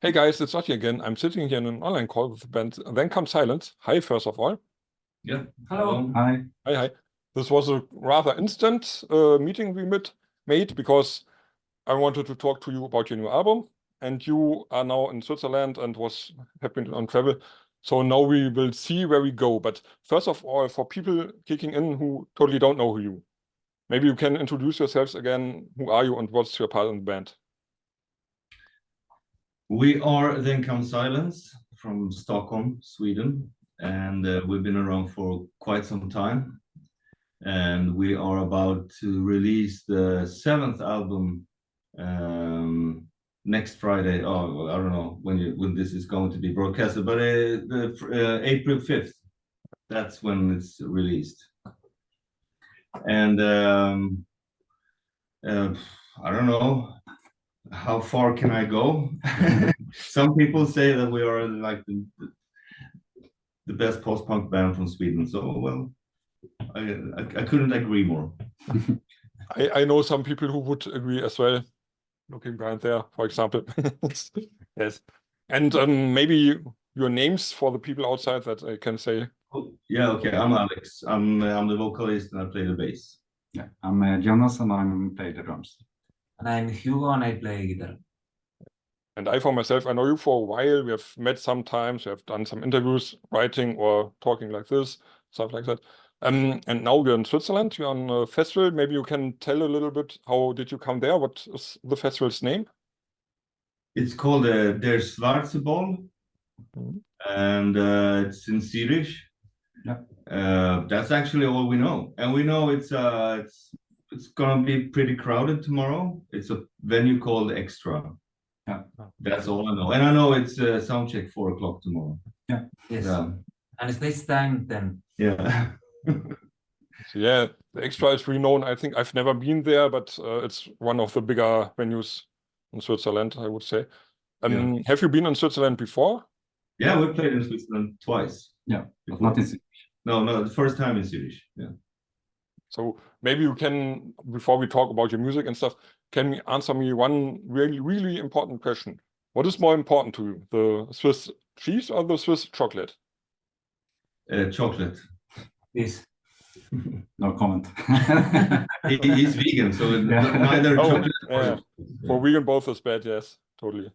Hey guys, it's Otti again. I'm sitting here in an online call with the band. Then comes silence. Hi, first of all. Yeah. Hello. Hi. Hi. This was a rather instant meeting we made because I wanted to talk to you about your new album. And you are now in Switzerland and have been on travel. So now we will see where we go. But first of all, for people kicking in who totally don't know who you, maybe you can introduce yourselves again. Who are you and what's your part in the band? We are Then Comes Silence from Stockholm, Sweden, and we've been around for quite some time. And we are about to release the 7th album next Friday. Oh, I don't know when this is going to be broadcasted, but April 5th. That's when it's released. And I don't know. How far can I go? Some people say that we are like the best post-punk band from Sweden. So, well, I couldn't agree more. I know some people who would agree as well. Looking behind there, for example. Yes. And maybe your names for the people outside that I can say. Oh, yeah, okay. I'm Alex. I'm the vocalist and I play the bass. Yeah, I'm Jonas and I play the drums. And I'm Hugo and I play guitar. And I, for myself, I know you for a while. We have met sometimes. We have done some interviews, writing or talking like this, stuff like that. And now we're in Switzerland. You're on a festival. Maybe you can tell a little bit, how did you come there? What is the festival's name? It's called Der Schwarze Ball. And it's in Swedish. Yeah. That's actually all we know. And we know it's gonna be pretty crowded tomorrow. It's a venue called Extra. Yeah. That's all I know. And I know it's sound check 4 o'clock tomorrow. Yeah. Yes. And it's this time then. Yeah. So yeah, the Extra is renowned. I think I've never been there, but it's one of the bigger venues in Switzerland, I would say. Yeah. Have you been in Switzerland before? Yeah, we played in Switzerland twice. Yeah, but not in Swedish. No, the first time in Swedish. Yeah. So maybe you can, before we talk about your music and stuff, can you answer me one really, really important question? What is more important to you, the Swiss cheese or the Swiss chocolate? Chocolate. Yes. No comment. He's vegan, so neither chocolate or... For vegan, both is bad, yes, totally.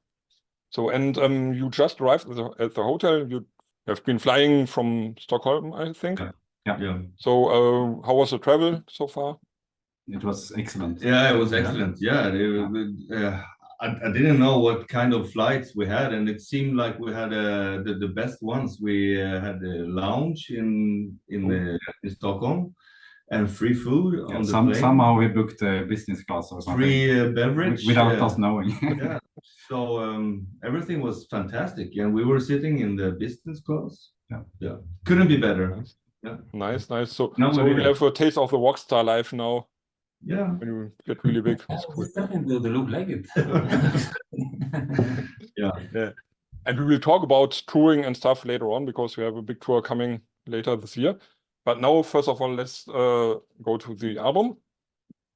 So, and you just arrived at the hotel. You have been flying from Stockholm, I think. Yeah. So, how was the travel so far? It was excellent. Yeah, it was excellent. Yeah, I didn't know what kind of flights we had, and it seemed like we had the best ones. We had a lounge in Stockholm, and free food on the plane. Somehow we booked business class or something. Free beverage without us knowing. Yeah. So everything was fantastic, and we were sitting in the business class. Yeah. Couldn't be better. Nice. Yeah. Nice. So, No, we have a taste of the rockstar life now. Yeah. When you get really big. It's starting to look like it. Yeah. And we will talk about touring and stuff later on because we have a big tour coming later this year. But now, first of all, let's go to the album.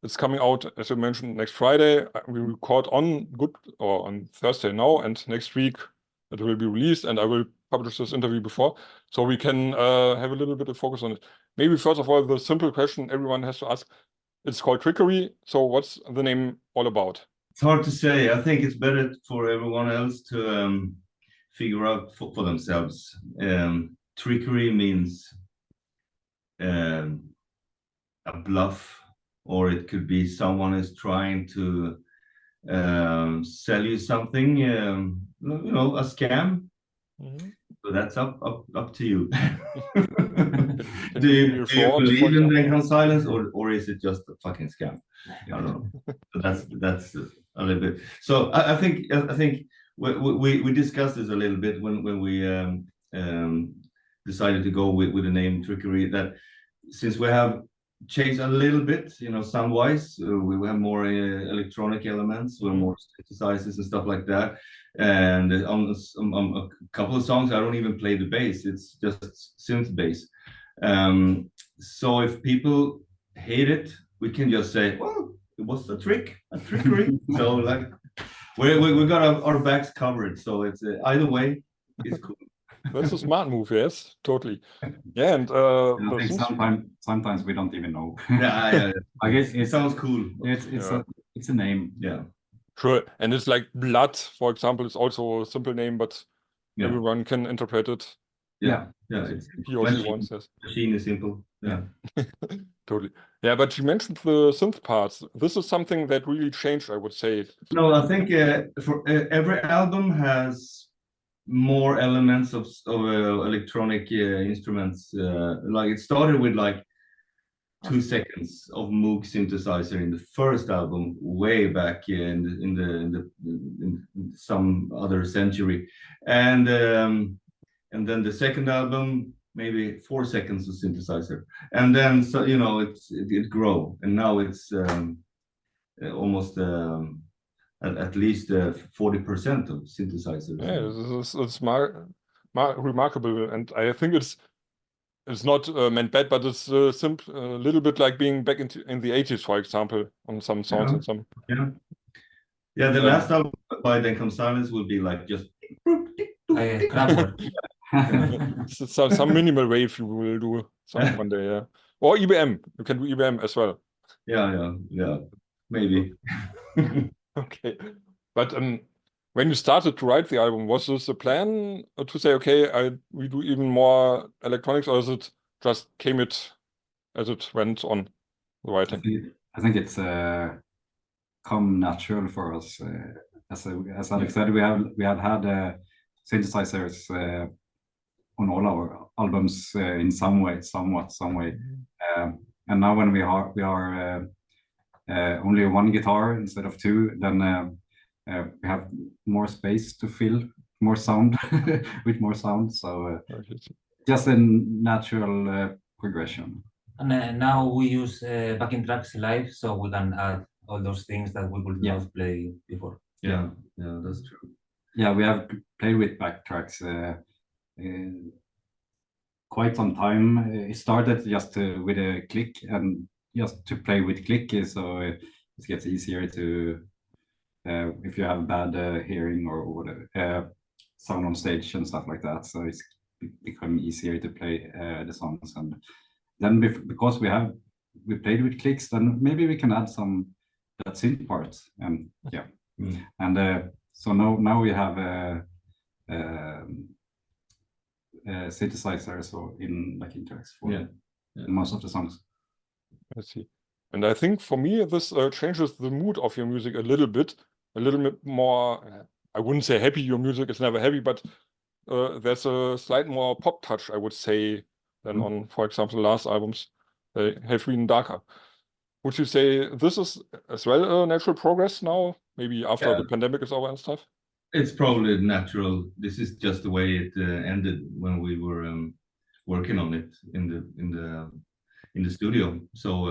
It's coming out, as you mentioned, next Friday. We record on Thursday now, and next week it will be released, and I will publish this interview before, so we can have a little bit of focus on it. Maybe first of all, the simple question everyone has to ask. It's called Trickery. So what's the name all about? It's hard to say. I think it's better for everyone else to figure out for themselves. Trickery means a bluff, or it could be someone is trying to sell you something, a scam. Mm-hmm. So that's up to you. Do you fraud, believe in Then Comes Silence, or is it just a fucking scam? I don't know. So that's a little bit. So I think we discussed this a little bit when we decided to go with the name Trickery. That since we have changed a little bit, sound-wise, we have more electronic elements, we're more synthesizers and stuff like that. And on a couple of songs, I don't even play the bass; it's just synth bass. So if people hate it, we can just say, "Well, it was a trickery." So We got our backs covered, so it's either way, it's cool. That's a smart move, yes, totally. Yeah, and I think the sometimes we don't even know. Yeah. I guess It sounds cool. It's a name. Yeah. sure, and it's like blood, for example, is also a simple name, but Yeah. everyone can interpret it. Yeah. It's He or she wants, yes. machine is simple. Yeah. Totally. Yeah, but you mentioned the synth parts. This is something that really changed, I would say. No, I think for every album has more elements of electronic instruments. Like it started with like 2 seconds of Moog synthesizer in the first album, way back in some other century, and then the second album maybe 4 seconds of synthesizer, and then so you know it grow, and now it's almost at least 40% of synthesizers. Yeah, it's remarkable, and I think it's not meant bad, but it's a little bit like being back in the 80s, for example, on some sounds and some. Yeah. The last album by Then Comes Silence will be like just some minimal wave you will do one day, yeah. Or EBM, you can do EBM as well. Yeah, maybe. Okay, but when you started to write the album, was this a plan to say, okay, we do even more electronics, or is it just came it as it went on the writing? I think it's come natural for us. As Alex said, we have had synthesizers on all our albums in some way. And now when we are only one guitar instead of two, then we have more space to fill more sound with more sound. So just a natural progression. And now we use backing tracks live, so we can add all those things that we could not play before. Yeah, that's true. Yeah, we have played with backtracks quite some time. It started just with a click and just to play with click, so it gets easier to if you have bad hearing or whatever, sound on stage and stuff like that. So it's become easier to play the songs, and then because we played with clicks, then maybe we can add some that synth part, and and so now we have synthesizers or in backing tracks for most of the songs. I see. And I think for me, this changes the mood of your music a little bit more. I wouldn't say happy. Your music is never happy, but there's a slight more pop touch, I would say, than on, for example, last albums. They have been darker. Would you say this is as well a natural progress now? Maybe after the pandemic is over and stuff? It's probably natural. This is just the way it ended when we were working on it in the studio. So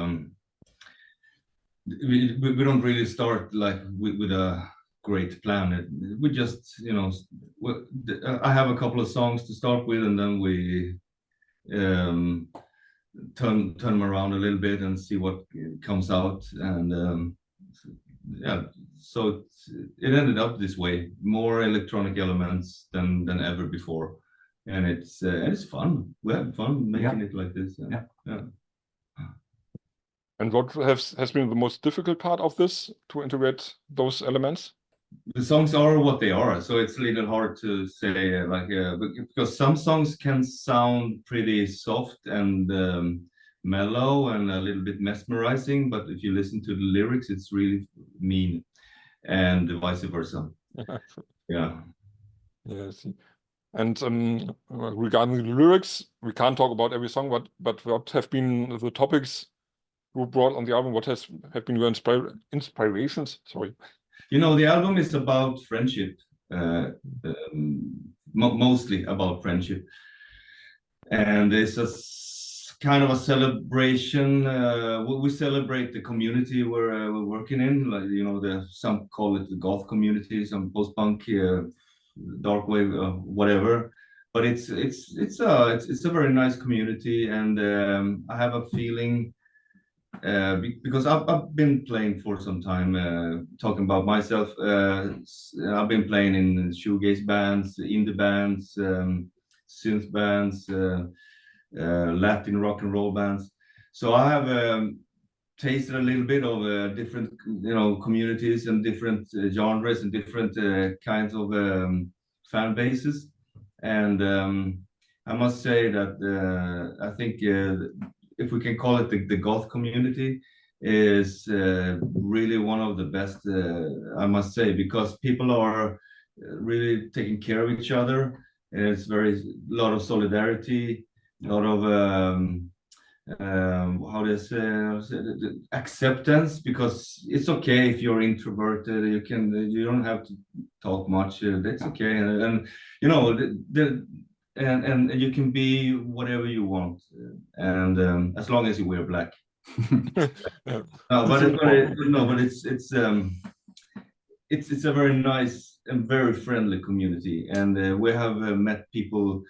we don't really start like with a great plan. We just, you know, I have a couple of songs to start with, and then we turn them around a little bit and see what comes out. And so it ended up this way, more electronic elements than ever before, and it's fun. We have fun making it like this. And what has been the most difficult part of this, to integrate those elements? The songs are what they are, so it's a little hard to say, because some songs can sound pretty soft and mellow and a little bit mesmerizing, but if you listen to the lyrics, it's really mean, and vice versa. Yeah. I see. And regarding the lyrics, we can't talk about every song, but what have been the topics you brought on the album? What have been your inspirations? Sorry. You know, the album is about friendship, mostly about friendship, and it's a kind of a celebration. We celebrate the community we're working in. Like, you know, some call it the goth community, some post-punk, dark wave, whatever. But it's a very nice community, and I have a feeling because I've been playing for some time. Talking about myself, I've been playing in shoegaze bands, indie bands, synth bands, Latin rock and roll bands. So I have tasted a little bit of different, communities and different genres and different kinds of fan bases. And I must say that I think if we can call it the goth community is really one of the best, I must say, because people are really taking care of each other. And it's lot of solidarity, a lot of how do you say, acceptance, because it's okay if you're introverted, you don't have to talk much, that's okay, and and you can be whatever you want, and as long as you wear black. But it's a very nice and very friendly community, and we have met people,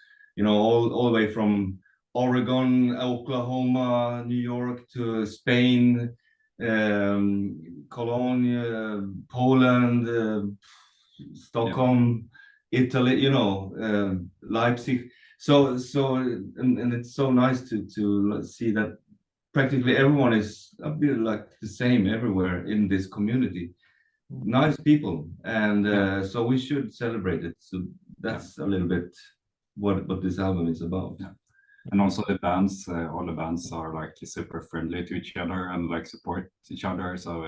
all the way from Oregon, Oklahoma, New York to Spain, Cologne, Poland, Stockholm, Italy, Leipzig. So and it's so nice to see that practically everyone is a bit like the same everywhere in this community. Nice people, and so we should celebrate it. So that's a little bit what this album is about. Yeah. And also the bands, all the bands are like super friendly to each other and like support each other. So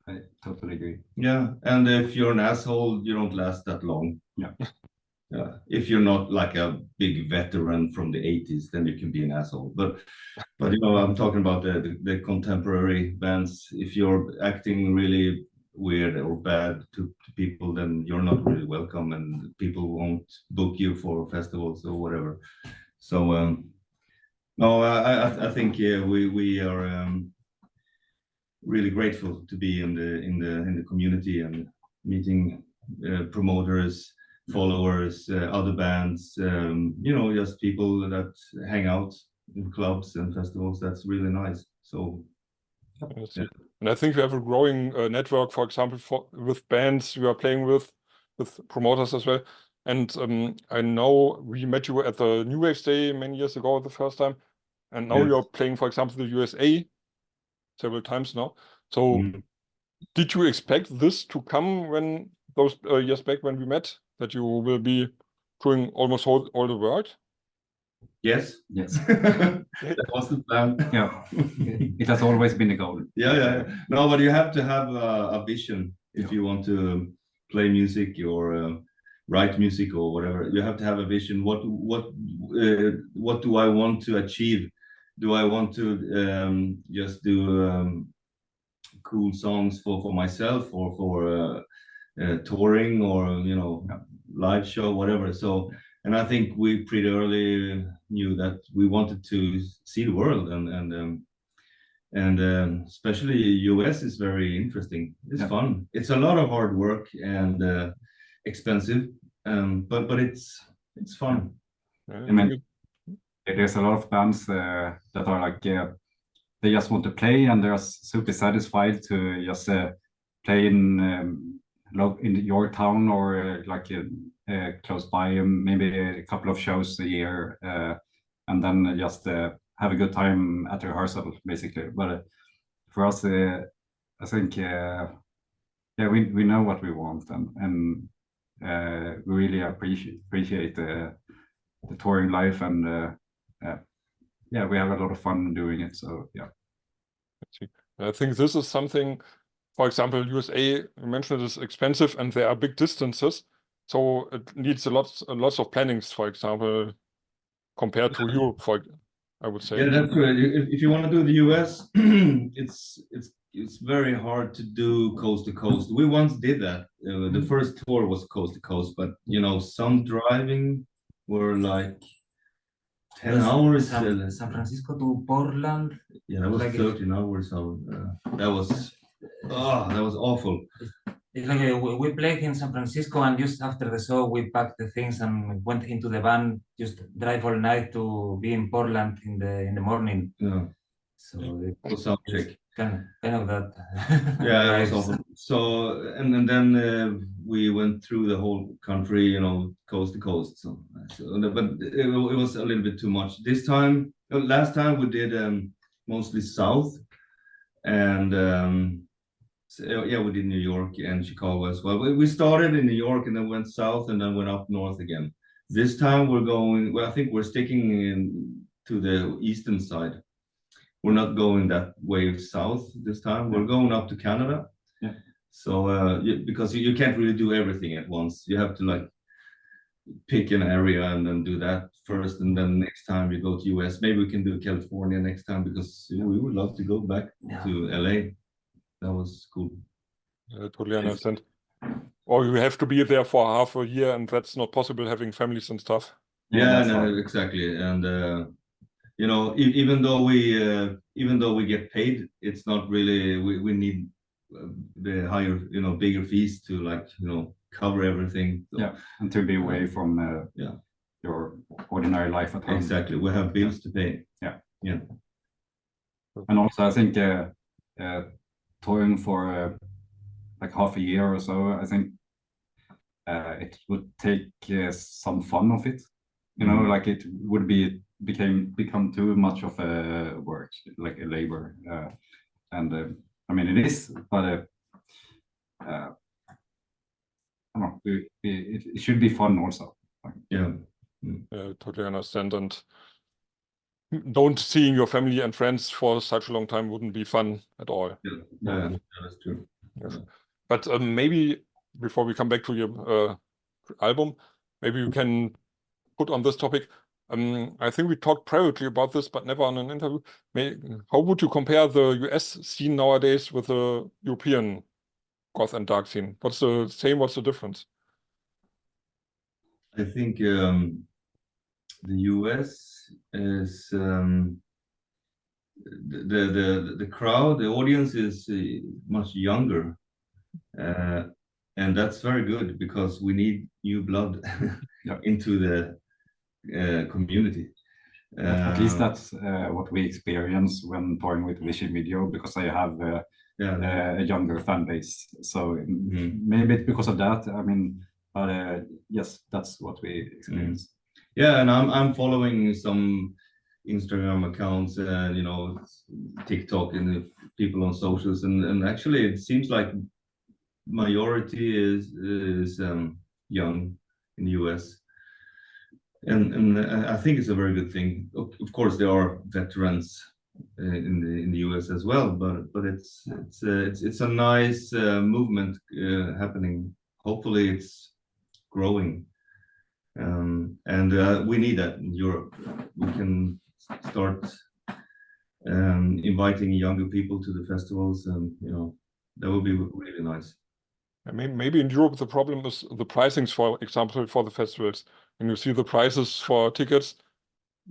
I totally agree. Yeah, and if you're an asshole, you don't last that long. Yeah. Yeah. If you're not like a big veteran from the 80s, then you can be an asshole. But I'm talking about the contemporary bands. If you're acting really weird or bad to people, then you're not really welcome, and people won't book you for festivals or whatever. So no, I think we are really grateful to be in the community and meeting promoters, followers, other bands, just people that hang out in clubs and festivals. That's really nice. So yeah. And I think we have a growing network, for example, with bands you are playing with promoters as well. And I know we met you at the New Wave Day many years ago the first time, and now you're playing, for example, the USA several times now. So did you expect this to come when those years back when we met, that you will be touring almost all the world? Yes. That was the plan. Yeah, it has always been a goal. Yeah. No, but you have to have a vision if you want to play music or write music or whatever. You have to have a vision. What do I want to achieve? Do I want to just do cool songs for myself, or for touring, or live show, whatever? So, and I think we pretty early knew that we wanted to see the world, and especially US is very interesting. It's fun. It's a lot of hard work and expensive, but it's fun. I mean, there's a lot of bands that are like they just want to play, and they're super satisfied to just play in your town, or close by, maybe a couple of shows a year, and then just have a good time at rehearsal, basically. But for us, I think we know what we want, and we really appreciate the touring life, and we have a lot of fun doing it. So yeah. I think this is something, for example, USA, you mentioned, it is expensive and there are big distances. So it needs lots of plannings, for example, compared to Europe, I would say. Yeah, that's right. If you want to do the US, it's very hard to do coast to coast. We once did that. The first tour was coast to coast, but some driving were like 10 hours. San Francisco to Portland. Yeah, that was like 13 hours. So that was awful. It's like we played in San Francisco, and just after the show, we packed the things and went into the van, just drive all night to be in Portland in the morning. Yeah. So it for sound check. kind of that. Yeah, it was vibes. awesome. So and then we went through the whole country, you know, coast to coast. But it was a little bit too much this time. Last time we did mostly south, and so, yeah, we did New York and Chicago as well. We started in New York and then went south and then went up north again. This time we're going. Well, I think we're sticking in to the eastern side. We're not going that way south this time. We're going up to Canada. Yeah. So because you can't really do everything at once. You have to like pick an area and then do that first, and then next time you go to US. Maybe we can do California next time because we would love to go back to LA. That was cool. I totally understand. Or you have to be there for half a year, and that's not possible having families and stuff. Yeah, that's no, hard. exactly. And you know, even though we get paid, it's not really. We need the higher, you know, bigger fees to like, you know, cover everything. So, Yeah, and to be away from yeah, your ordinary life at home. exactly. We have bills to pay. Yeah. Yeah. And also, I think touring for like half a year or so, I think it would take some fun of it. You know, like it would become too much of a work, like a labor. And I mean, it is, but I don't know, it should be fun also. Yeah. Totally understand. And don't seeing your family and friends for such a long time wouldn't be fun at all. Yeah, that's true. Yes. But maybe before we come back to your album, maybe you can put on this topic. I think we talked privately about this, but never on an interview. How would you compare the US scene nowadays with the European goth and dark scene? What's the same? What's the difference? I think the US is the crowd, the audience is much younger, and that's very good because we need new blood into the community. At least that's what we experience when touring with Vision Video, because they have a younger fan base. So maybe it's because of that. I mean, but yes, that's what we experience. Yeah, and I'm following some Instagram accounts and, you know, TikTok and people on socials, and actually it seems like majority is young in the US. And I think it's a very good thing. Of course, there are veterans in the US as well, but it's a nice movement happening. Hopefully, it's growing, and we need that in Europe. We can start inviting younger people to the festivals, and you know, that would be really nice. I mean, maybe in Europe the problem is the pricings, for example, for the festivals. When you see the prices for tickets,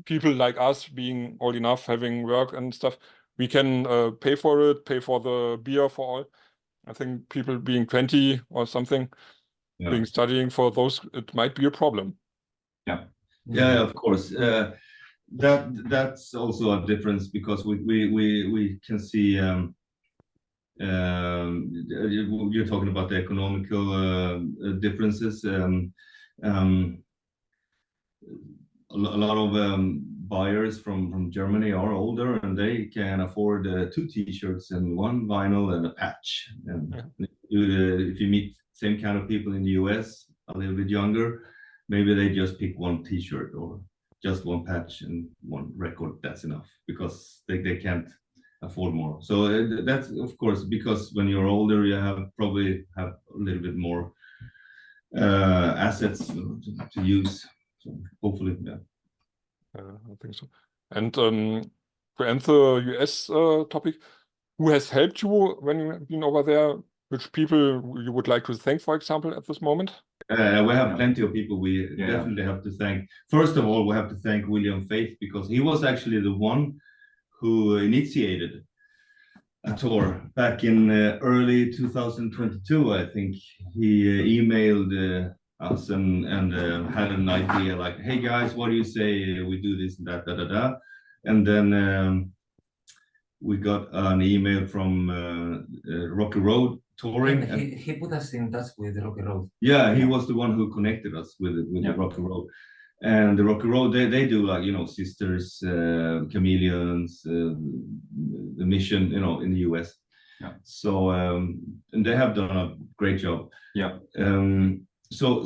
people like us being old enough, having work and stuff, we can pay for it, pay for the beer for all. I think people being 20 or something, being studying for those, it might be a problem. Yeah, of course. That's also a difference because we can see you're talking about the economical differences. A lot of buyers from Germany are older and they can afford 2 t-shirts and 1 vinyl and a patch. And if you meet same kind of people in the US, a little bit younger, maybe they just pick 1 t-shirt or just 1 patch and 1 record. That's enough because they can't afford more. So that's of course because when you're older, you probably have a little bit more assets to use. So hopefully, I think so. And to end the US topic, who has helped you when you've been over there? Which people you would like to thank, for example, at this moment? we have plenty of people we definitely have to thank. First of all, we have to thank William Faith because he was actually the one who initiated a tour back in early 2022. I think he emailed us and had an idea like, hey guys, what do you say we do this and that, and then we got an email from Rocky Road touring. And he put us in touch with Rocky Road. Yeah, he was the one who connected us with the Rocky Road. And the Rocky Road, they do like, you know, Sisters, Chameleons, the Mission, you know, in the US. Yeah. So and they have done a great job. Yeah. So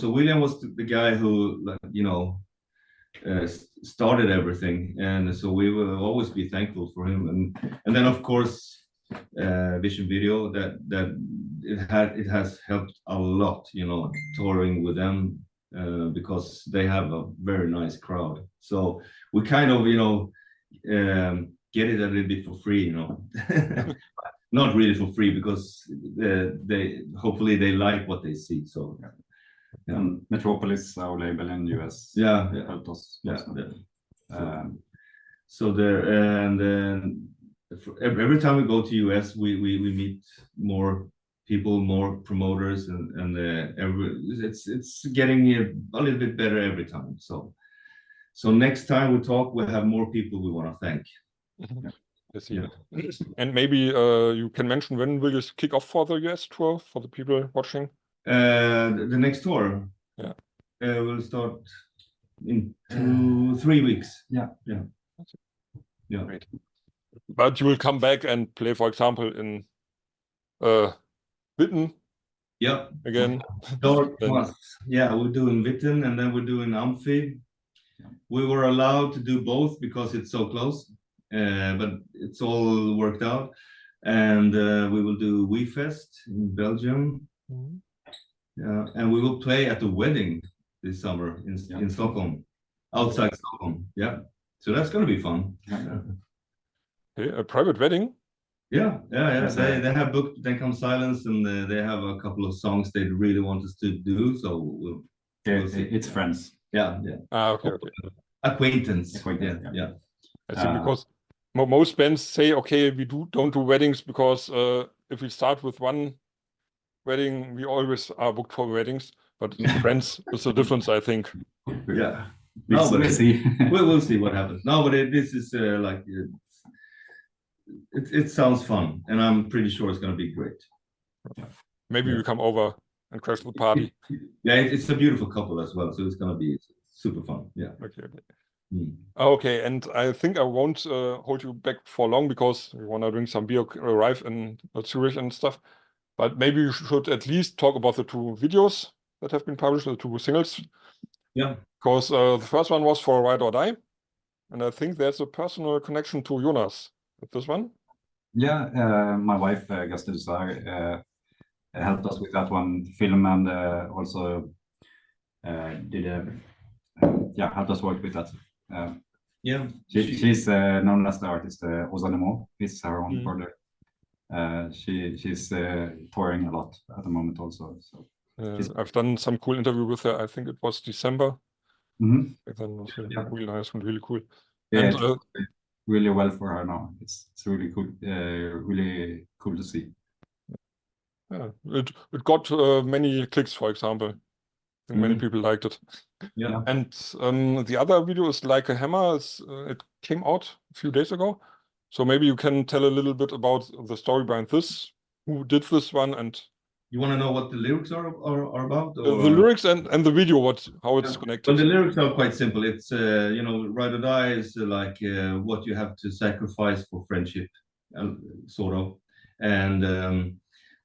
William was the guy who, like, you know, started everything, and so we will always be thankful for him. And then of course Vision Video, that it has helped a lot, you know, touring with them, because they have a very nice crowd. So we kind of, you know, get it a little bit for free, you know. Not really for free, because they hopefully they like what they see. So and Metropolis, our label in US, helped us. So there, and then every time we go to US, we meet more people, more promoters, and it's getting a little bit better every time. So next time we talk, we'll have more people we want to thank. And maybe you can mention, when will you kick off for the US tour for the people watching? The next tour, will start in 2-3 weeks. Yeah. Great. But you will come back and play, for example, in Witten. Yeah. Again. We're doing Witten, and then we're doing Amphi. We were allowed to do both because it's so close, but it's all worked out. And we will do WeFest in Belgium. And we will play at the wedding this summer in Stockholm, outside Stockholm. Yeah, so that's going to be fun. Okay, a private wedding? Yeah. They have booked Then Comes Silence, and they have a couple of songs they really want us to do. So we'll see. It's friends. Yeah. Okay. Acquaintance. Yeah. I think because most bands say, okay, we don't do weddings because if we start with one wedding, we always are booked for weddings. But friends is the difference, I think. Yeah. We'll see. We'll see what happens. No, but this is like it sounds fun, and I'm pretty sure it's going to be great. Maybe we come over and crash the party. Yeah, it's a beautiful couple as well, so it's going to be super fun. Yeah. Okay. Okay, and I think I won't hold you back for long, because we want to drink some beer, arrive in Zurich and stuff. But maybe you should at least talk about the 2 videos that have been published, the 2 singles. Yeah. Because the first one was for Ride or Die. And I think there's a personal connection to Jonas with this one. Yeah, my wife, Gaste helped us with that one, film, and also helped us work with that. She's known as the artist Osanemo. It's her own project. She's touring a lot at the moment also. So I've done some cool interview with her. I think it was December. Then it was really nice and really cool. Yeah, and really well for her now. It's really cool. Really cool to see. Yeah, it got many clicks, for example. I think many people liked it. Yeah. And the other video is Like a Hammer. It came out a few days ago. So maybe you can tell a little bit about the story behind this. Who did this one? And you want to know what the lyrics are about? The lyrics and the video, how it's connected. Well, the lyrics are quite simple. It's you know, Ride or Die is like what you have to sacrifice for friendship, sort of. And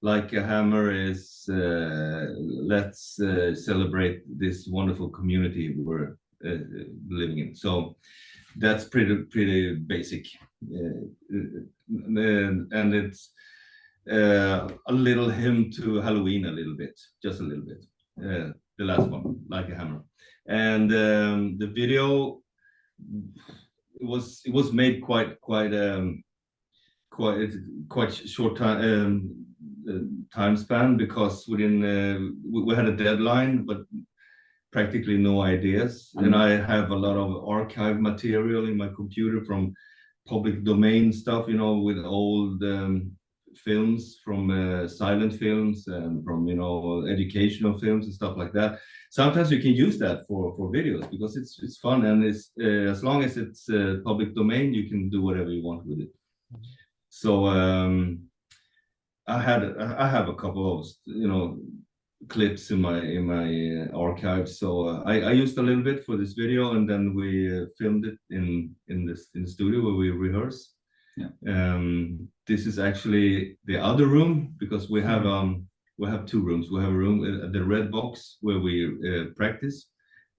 Like a Hammer is let's celebrate this wonderful community we're living in. So that's pretty basic, and it's a little hymn to Halloween, a little bit, just a little bit. The last one, Like a Hammer, and the video it was made quite short time span, because within we had a deadline, but practically no ideas. And I have a lot of archive material in my computer from public domain stuff, you know, with old films, from silent films, and from, you know, educational films and stuff like that. Sometimes you can use that for videos, because it's fun, and it's as long as it's public domain, you can do whatever you want with it. So I have a couple of clips in my archive. So I used a little bit for this video, and then we filmed it in the studio where we rehearse. Yeah. This is actually the other room, because we have two rooms. We have a room, the red box, where we practice,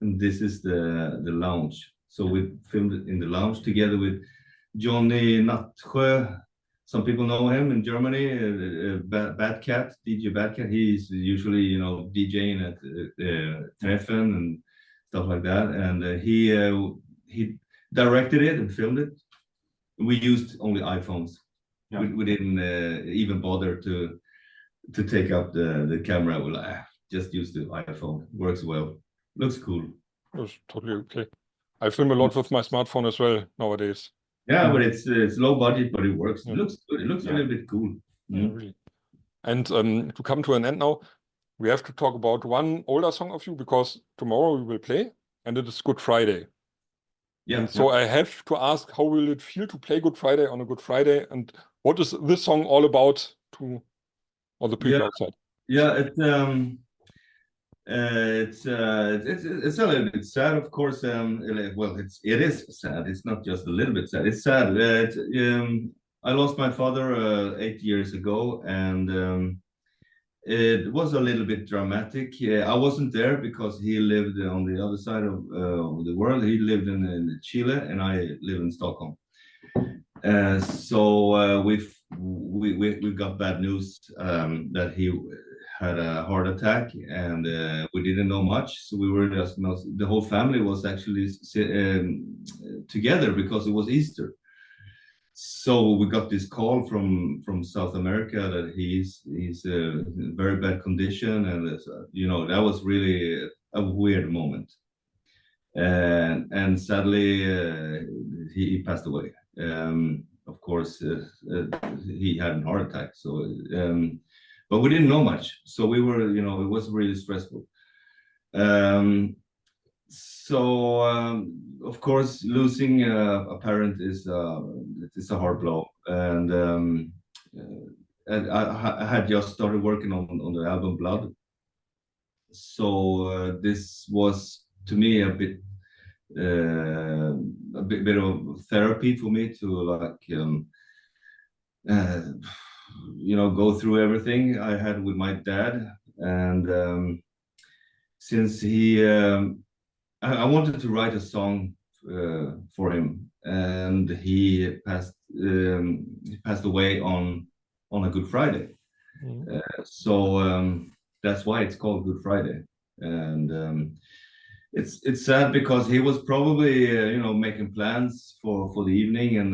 and this is the lounge. So we filmed it in the lounge together with Johnny Nightshade. Some people know him in Germany, Bad Cat, DJ Bad Cat. He's usually, DJing at Trefen and stuff like that. And he directed it and filmed it. We used only iPhones. Yeah. We didn't even bother to take up the camera. We're like, just use the iPhone. Works well. Looks cool. It's totally okay. I film a lot with my smartphone as well nowadays. Yeah, but it's low budget, but it works. Yeah. It looks good. It looks a little bit cool. Yeah, really. And to come to an end now, we have to talk about one older song of you, because tomorrow we will play, and it is Good Friday. Yeah. And so I have to ask, how will it feel to play Good Friday on a Good Friday, and what is this song all about to all the people outside? Yeah, it's a little bit sad, of course. Well, it is sad. It's not just a little bit sad. It's sad. I lost my father 8 years ago, and it was a little bit dramatic. I wasn't there because he lived on the other side of the world. He lived in Chile, and I live in Stockholm. So we got bad news that he had a heart attack, and we didn't know much. So we were just, the whole family was actually together because it was Easter. So we got this call from South America that he's in very bad condition, and that was really a weird moment. And sadly, he passed away. Of course, he had a heart attack. So, but we didn't know much. So we were, it was really stressful. Of course, losing a parent is a hard blow. And I had just started working on the album Blood. So this was, to me, a bit of therapy for me to go through everything I had with my dad. And since I wanted to write a song for him, and he passed away on a Good Friday. So that's why it's called Good Friday. And it's sad because he was probably making plans for the evening, and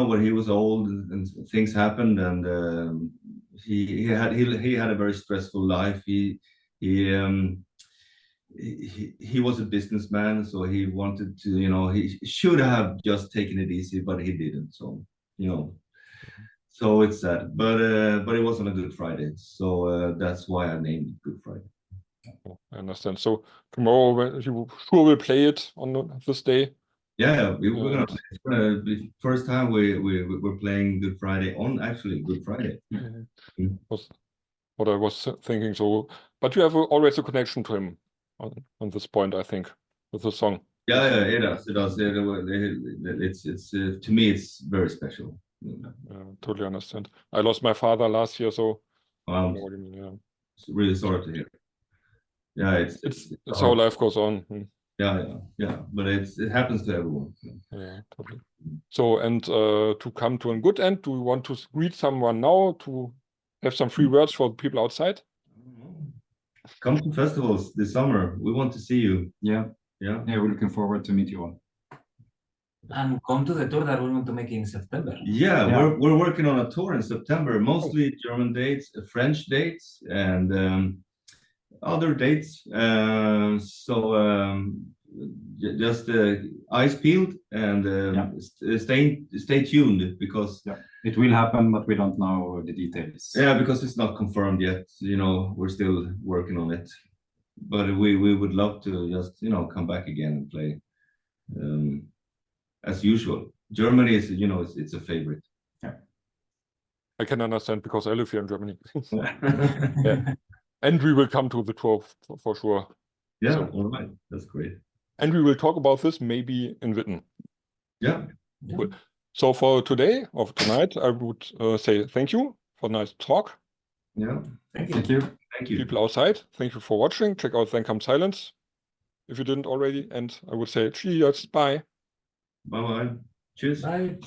when he was old and things happened, and he had a very stressful life. He was a businessman, so he wanted to, he should have just taken it easy, but he didn't. So so it's sad, but it wasn't a Good Friday, so that's why I named it Good Friday. I understand. So tomorrow you sure will play it on this day? Yeah, we're gonna be first time we're playing Good Friday on actually Good Friday. Was what I was thinking. So, but you have always a connection to him on this point, I think, with the song. Yeah, it does. It's to me, it's very special. Totally understand. I lost my father last year, so I'm really sorry to hear. Yeah, it's how life goes on. Yeah, but it happens to everyone. Yeah, totally. So, and to come to a good end, do you want to greet someone now, to have some free words for the people outside? Come to festivals this summer. We want to see you. Yeah, we're looking forward to meet you all. And come to the tour that we're going to make in September. Yeah. We're working on a tour in September, mostly German dates, French dates, and other dates. Just eyes peeled, and stay tuned, because it will happen, but we don't know the details. Yeah, because it's not confirmed yet. We're still working on it, but we would love to just come back again and play as usual. Germany is, you know, it's a favorite. I can understand because I live here in Germany. Yeah. And we will come to the tour for sure. Yeah, So- all right, that's great. And we will talk about this maybe in Witten. Yeah, Cool. So for today, or for tonight, I would say thank you for a nice talk. yeah. Thank you. Thank you. Thank you. People outside, thank you for watching. Check out Then Comes Silence if you didn't already. And I would say cheers, bye. Bye bye. Cheers. Bye.